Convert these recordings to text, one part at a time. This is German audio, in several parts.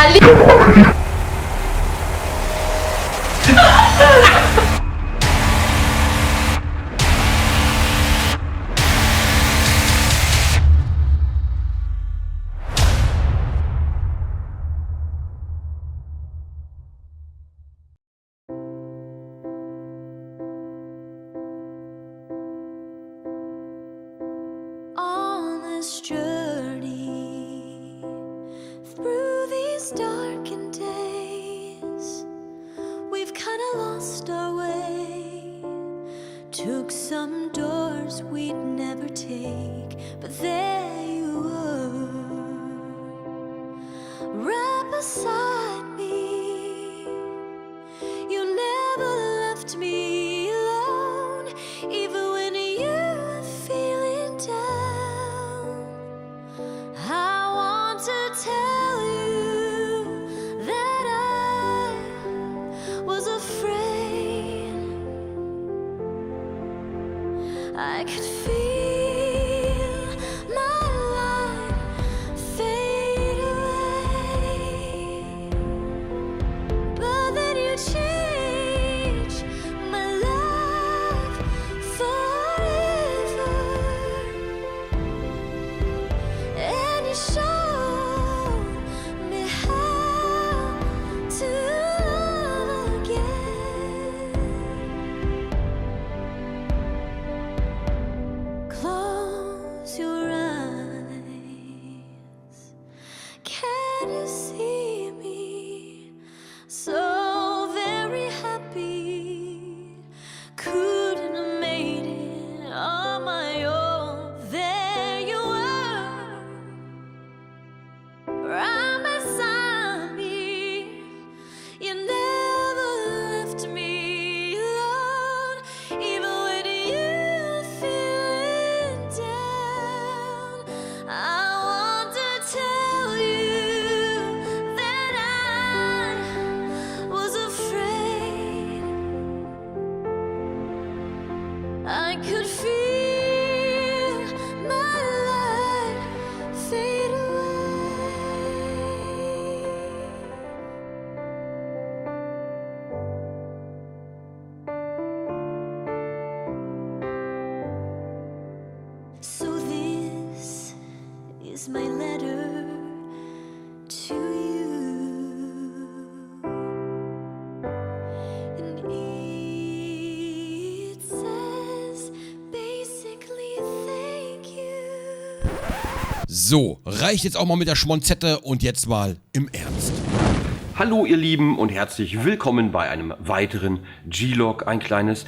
On this journey through these darkened days, we've kinda lost our way. Took some doors we'd never take, but there you were, right beside me. You never left me alone, even when you were feeling down. I want to tell you that I was afraid. I could feel my light fade away, but then you changed my life forever, and you showed me how to love again. Close your eyes. Can you see me? So very happy. Couldn't have made it on my own. There you were, right beside me. You never left me alone, even when you were feeling down. I want to tell you that I was afraid. I could feel my light fade away. So this is my letter to you, and it says basically thank you. So, reicht jetzt auch mal mit der Schmonzette und jetzt mal im Ernst. Hallo ihr Lieben und herzlich willkommen bei einem weiteren G-Log, ein kleines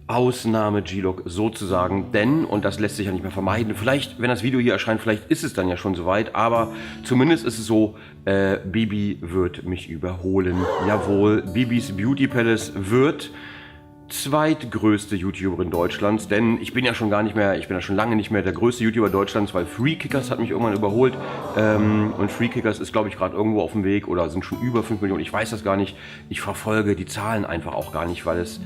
Ausnahme-G-Log sozusagen, denn, und das lässt sich ja nicht mehr vermeiden, vielleicht, wenn das Video hier erscheint, vielleicht ist es dann ja schon soweit, aber zumindest ist es so, Bibi wird mich überholen. Jawohl, Bibis Beauty Palace wird zweitgrößte YouTuberin Deutschlands, denn ich bin ja schon lange nicht mehr der größte YouTuber Deutschlands, weil Freekickers hat mich irgendwann überholt und Freekickers ist, glaube ich, gerade irgendwo auf dem Weg oder sind schon über 5 Millionen, ich weiß das gar nicht, ich verfolge die Zahlen einfach auch gar nicht, weil es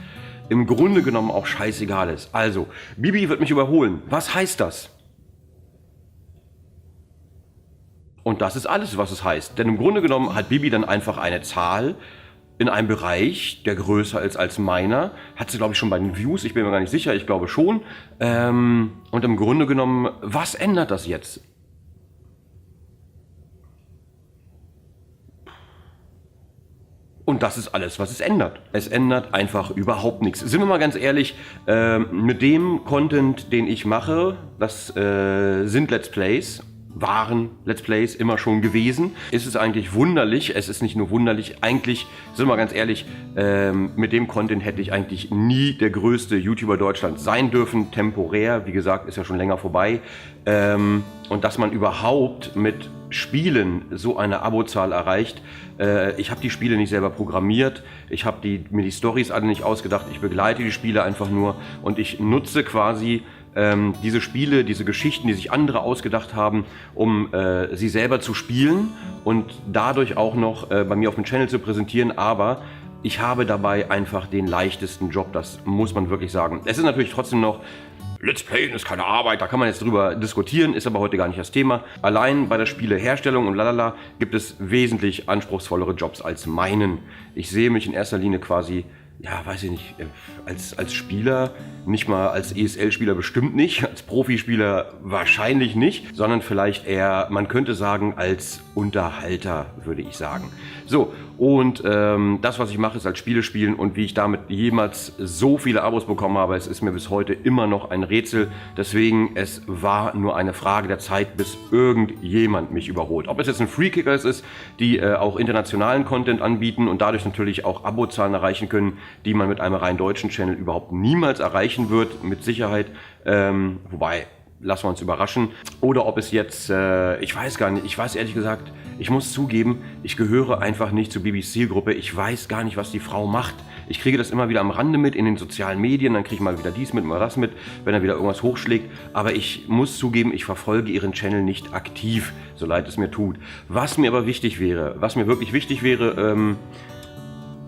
im Grunde genommen auch scheißegal ist. Also, Bibi wird mich überholen. Was heißt das? Und das ist alles, was es heißt, denn im Grunde genommen hat Bibi dann einfach eine Zahl in einem Bereich, der größer ist als meiner. Hat sie, glaube ich, schon bei den Views, ich bin mir gar nicht sicher, ich glaube schon. Und im Grunde genommen, was ändert das jetzt? Und das ist alles, was es ändert. Es ändert einfach überhaupt nichts. Sind wir mal ganz ehrlich, mit dem Content, den ich mache, das sind Let's Plays, waren Let's Plays immer schon gewesen. Ist es eigentlich wunderlich, es ist nicht nur wunderlich, eigentlich, sind wir ganz ehrlich, mit dem Content hätte ich eigentlich nie der größte YouTuber Deutschlands sein dürfen, temporär, wie gesagt, ist ja schon länger vorbei. Und dass man überhaupt mit Spielen so eine Abozahl erreicht, ich habe die Spiele nicht selber programmiert, ich habe mir die Storys alle nicht ausgedacht, ich begleite die Spiele einfach nur und ich nutze quasi diese Spiele, diese Geschichten, die sich andere ausgedacht haben, um sie selber zu spielen und dadurch auch noch bei mir auf dem Channel zu präsentieren, aber ich habe dabei einfach den leichtesten Job, das muss man wirklich sagen. Es ist natürlich trotzdem noch Let's Playen ist keine Arbeit, da kann man jetzt drüber diskutieren, ist aber heute gar nicht das Thema. Allein bei der Spieleherstellung und lalala gibt es wesentlich anspruchsvollere Jobs als meinen. Ich sehe mich in erster Linie quasi, ja, weiß ich nicht, als Spieler, nicht mal als ESL-Spieler bestimmt nicht, als Profispieler wahrscheinlich nicht, sondern vielleicht eher, man könnte sagen, als Unterhalter, würde ich sagen. So, und das, was ich mache, ist als Spiele spielen und wie ich damit jemals so viele Abos bekommen habe, es ist mir bis heute immer noch ein Rätsel. Deswegen, es war nur eine Frage der Zeit, bis irgendjemand mich überholt. Ob es jetzt ein Freekickers ist, die auch internationalen Content anbieten und dadurch natürlich auch Abozahlen erreichen können, die man mit einem rein deutschen Channel überhaupt niemals erreichen wird, mit Sicherheit. Wobei, lassen wir uns überraschen. Oder ob es jetzt, ich weiß gar nicht, ich weiß ehrlich gesagt, ich muss zugeben, ich gehöre einfach nicht zur BBC-Gruppe. Ich weiß gar nicht, was die Frau macht. Ich kriege das immer wieder am Rande mit in den sozialen Medien, dann kriege ich mal wieder dies mit, mal das mit, wenn er wieder irgendwas hochschlägt. Aber ich muss zugeben, ich verfolge ihren Channel nicht aktiv, so leid es mir tut. Was mir aber wichtig wäre, was mir wirklich wichtig wäre,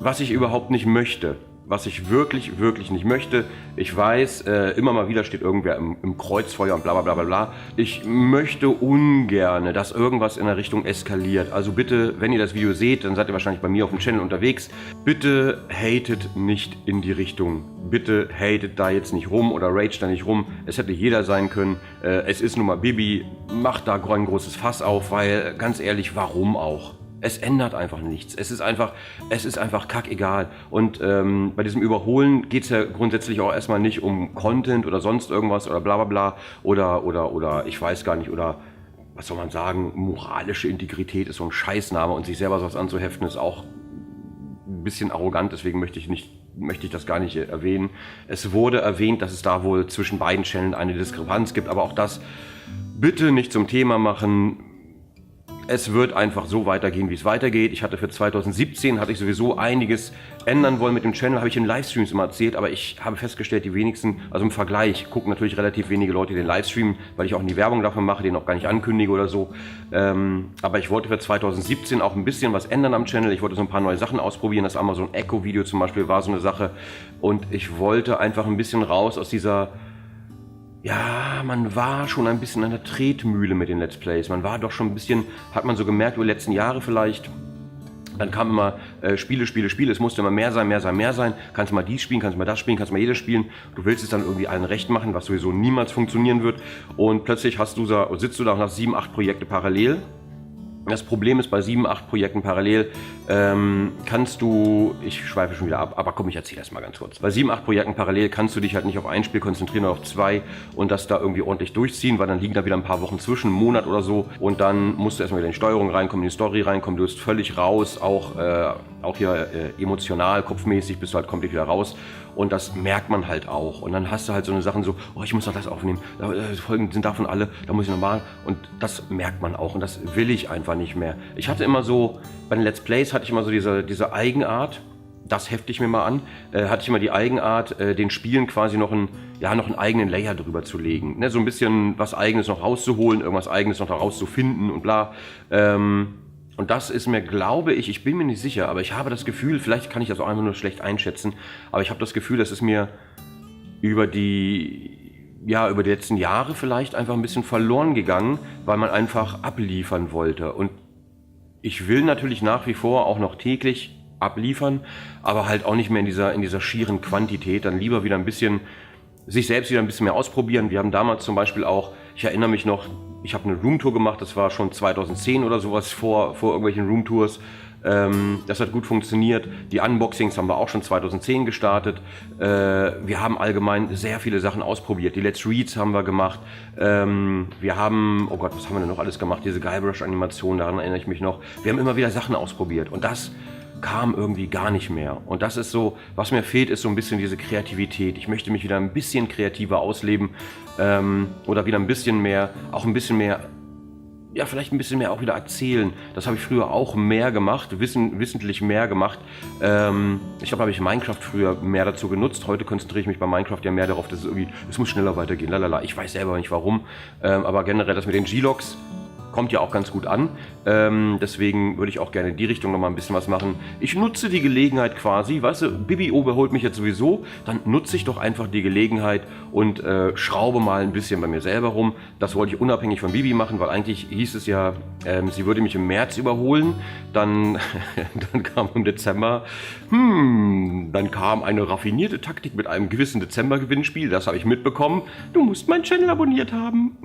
was ich überhaupt nicht möchte, was ich wirklich, wirklich nicht möchte. Ich weiß, immer mal wieder steht irgendwer im Kreuzfeuer und bla bla bla bla bla. Ich möchte ungern, dass irgendwas in der Richtung eskaliert. Also bitte, wenn ihr das Video seht, dann seid ihr wahrscheinlich bei mir auf dem Channel unterwegs. Bitte hatet nicht in die Richtung. Bitte hatet da jetzt nicht rum oder rage da nicht rum. Es hätte jeder sein können. Es ist nun mal Bibi. Macht da ein großes Fass auf, weil ganz ehrlich, warum auch? Es ändert einfach nichts. Es ist einfach kackegal. Und bei diesem Überholen geht es ja grundsätzlich auch erstmal nicht um Content oder sonst irgendwas oder bla bla bla oder ich weiß gar nicht, oder was soll man sagen, moralische Integrität ist so ein Scheißname und sich selber sowas anzuheften ist auch ein bisschen arrogant, deswegen möchte ich das gar nicht erwähnen. Es wurde erwähnt, dass es da wohl zwischen beiden Channeln eine Diskrepanz gibt, aber auch das bitte nicht zum Thema machen. Es wird einfach so weitergehen, wie es weitergeht. Ich hatte für 2017 sowieso einiges ändern wollen mit dem Channel, habe ich in Livestreams immer erzählt, aber ich habe festgestellt, die wenigsten, also im Vergleich, gucken natürlich relativ wenige Leute den Livestream, weil ich auch nie Werbung dafür mache, den auch gar nicht ankündige oder so. Aber ich wollte für 2017 auch ein bisschen was ändern am Channel. Ich wollte so ein paar neue Sachen ausprobieren. Das Amazon Echo Video zum Beispiel war so eine Sache. Und ich wollte einfach ein bisschen raus aus dieser... Ja, man war schon ein bisschen an der Tretmühle mit den Let's Plays. Man war doch schon ein bisschen, hat man so gemerkt, über die letzten Jahre vielleicht. Dann kam immer Spiele. Es musste immer mehr sein. Kannst du mal dies spielen, kannst du mal das spielen, kannst du mal jedes spielen. Du willst es dann irgendwie allen recht machen, was sowieso niemals funktionieren wird. Und plötzlich sitzt du da und hast 7, 8 Projekte parallel. Das Problem ist, bei 7, 8 Projekten parallel kannst du, ich schweife schon wieder ab, aber komm, ich erzähle das mal ganz kurz. Bei 7, 8 Projekten parallel kannst du dich halt nicht auf ein Spiel konzentrieren oder auf 2 und das da irgendwie ordentlich durchziehen, weil dann liegen da wieder ein paar Wochen zwischen, einen Monat oder so, und dann musst du erstmal wieder in die Steuerung reinkommen, in die Story reinkommen, du bist völlig raus, auch hier emotional, kopfmäßig bist du halt komplett wieder raus. Und das merkt man halt auch. Und dann hast du halt so eine Sachen so, oh, ich muss doch das aufnehmen, Folgen sind davon alle, da muss ich nochmal. Und das merkt man auch und das will ich einfach nicht mehr. Ich hatte immer so, bei den Let's Plays hatte ich immer so diese Eigenart, das hefte ich mir mal an, hatte ich immer die Eigenart, den Spielen quasi noch einen eigenen Layer drüber zu legen. Ne? So ein bisschen was Eigenes noch rauszuholen, irgendwas Eigenes noch da rauszufinden und bla. Und das ist mir, glaube ich bin mir nicht sicher, aber ich habe das Gefühl, vielleicht kann ich das auch einfach nur schlecht einschätzen, aber ich habe das Gefühl, das ist mir über die letzten Jahre vielleicht einfach ein bisschen verloren gegangen, weil man einfach abliefern wollte. Und ich will natürlich nach wie vor auch noch täglich abliefern, aber halt auch nicht mehr in dieser schieren Quantität, dann lieber wieder ein bisschen, sich selbst wieder ein bisschen mehr ausprobieren. Wir haben damals zum Beispiel auch, ich erinnere mich noch, ich habe eine Roomtour gemacht, das war schon 2010 oder sowas vor irgendwelchen Roomtours. Das hat gut funktioniert. Die Unboxings haben wir auch schon 2010 gestartet. Wir haben allgemein sehr viele Sachen ausprobiert. Die Let's Reads haben wir gemacht. Wir haben, oh Gott, was haben wir denn noch alles gemacht? Diese Guybrush-Animation, daran erinnere ich mich noch. Wir haben immer wieder Sachen ausprobiert und das kam irgendwie gar nicht mehr. Und das ist so, was mir fehlt, ist so ein bisschen diese Kreativität. Ich möchte mich wieder ein bisschen kreativer ausleben oder wieder ein bisschen mehr, ja, vielleicht ein bisschen mehr auch wieder erzählen. Das habe ich früher auch mehr gemacht, wissentlich mehr gemacht. Ich glaube, da habe ich Minecraft früher mehr dazu genutzt. Heute konzentriere ich mich bei Minecraft ja mehr darauf, dass es muss schneller weitergehen, lalala. Ich weiß selber nicht warum, aber generell das mit den G-Logs, kommt ja auch ganz gut an. Deswegen würde ich auch gerne in die Richtung nochmal ein bisschen was machen. Ich nutze die Gelegenheit quasi, weißt du, Bibi überholt mich jetzt sowieso, dann nutze ich doch einfach die Gelegenheit und schraube mal ein bisschen bei mir selber rum. Das wollte ich unabhängig von Bibi machen, weil eigentlich hieß es ja, sie würde mich im März überholen. Dann kam im Dezember, dann kam eine raffinierte Taktik mit einem gewissen Dezember-Gewinnspiel. Das habe ich mitbekommen. Du musst meinen Channel abonniert haben.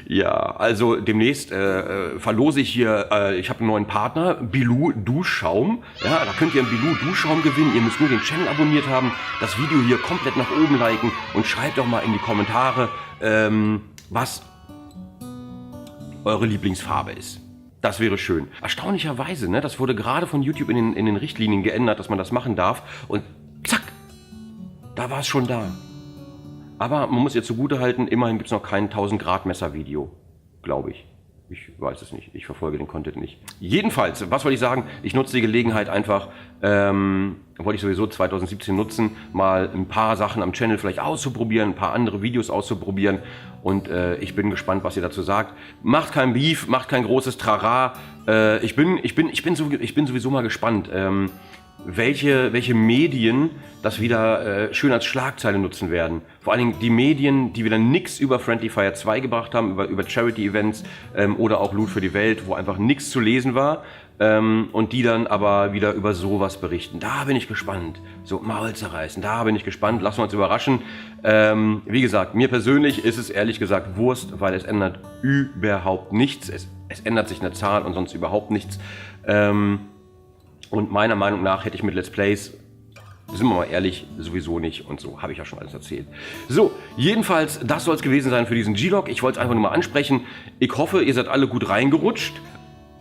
Ja, also demnächst verlose ich hier, ich habe einen neuen Partner, Bilou Duschschaum. Ja, da könnt ihr einen Bilou Duschschaum gewinnen. Ihr müsst nur den Channel abonniert haben, das Video hier komplett nach oben liken und schreibt doch mal in die Kommentare, was eure Lieblingsfarbe ist. Das wäre schön. Erstaunlicherweise, ne, das wurde gerade von YouTube in den Richtlinien geändert, dass man das machen darf. Und zack, da war es schon da. Aber man muss ihr zugutehalten, immerhin gibt es noch kein 1000-Grad-Messer-Video, glaube ich. Ich weiß es nicht, ich verfolge den Content nicht. Jedenfalls, was wollte ich sagen? Ich nutze die Gelegenheit einfach, wollte ich sowieso 2017 nutzen, mal ein paar Sachen am Channel vielleicht auszuprobieren, ein paar andere Videos auszuprobieren. Und ich bin gespannt, was ihr dazu sagt. Macht kein Beef, macht kein großes Trara. Ich bin sowieso mal gespannt, welche Medien das wieder schön als Schlagzeile nutzen werden. Vor allen Dingen die Medien, die wieder nichts über Friendly Fire 2 gebracht haben, über Charity-Events oder auch Loot für die Welt, wo einfach nichts zu lesen war und die dann aber wieder über sowas berichten. Da bin ich gespannt. So Maul zerreißen, da bin ich gespannt. Lassen wir uns überraschen. Wie gesagt, mir persönlich ist es ehrlich gesagt Wurst, weil es ändert überhaupt nichts. Es ändert sich eine Zahl und sonst überhaupt nichts. Und meiner Meinung nach hätte ich mit Let's Plays, sind wir mal ehrlich, sowieso nicht und so, habe ich ja schon alles erzählt. So, jedenfalls, das soll es gewesen sein für diesen G-Log. Ich wollte es einfach nur mal ansprechen. Ich hoffe, ihr seid alle gut reingerutscht.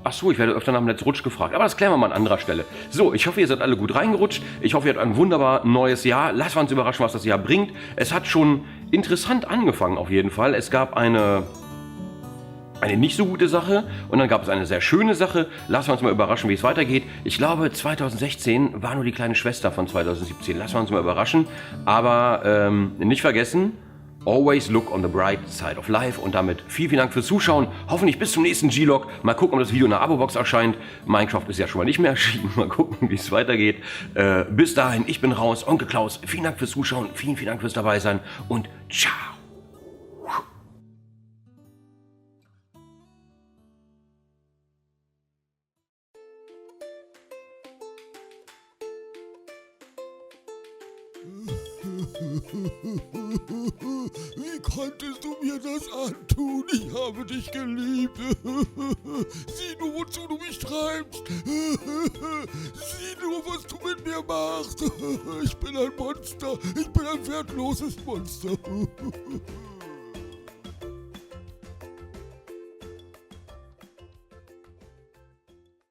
Achso, ich werde öfter nach dem Let's Rutsch gefragt, aber das klären wir mal an anderer Stelle. So, ich hoffe, ihr seid alle gut reingerutscht. Ich hoffe, ihr habt ein wunderbar neues Jahr. Lasst uns überraschen, was das Jahr bringt. Es hat schon interessant angefangen auf jeden Fall. Es gab eine nicht so gute Sache und dann gab es eine sehr schöne Sache. Lassen wir uns mal überraschen, wie es weitergeht. Ich glaube, 2016 war nur die kleine Schwester von 2017. Lassen wir uns mal überraschen. Aber nicht vergessen, always look on the bright side of life. Und damit vielen Dank fürs Zuschauen. Hoffentlich bis zum nächsten G-Log. Mal gucken, ob das Video in der Abo-Box erscheint. Minecraft ist ja schon mal nicht mehr erschienen. Mal gucken, wie es weitergeht. Bis dahin, ich bin raus. Onkel Klaus, vielen Dank fürs Zuschauen. Vielen Dank fürs Dabeisein. Und ciao. Wie konntest du mir das antun? Ich habe dich geliebt. Sieh nur, wozu du mich treibst. Sieh nur, was du mit mir machst. Ich bin ein Monster. Ich bin ein wertloses Monster.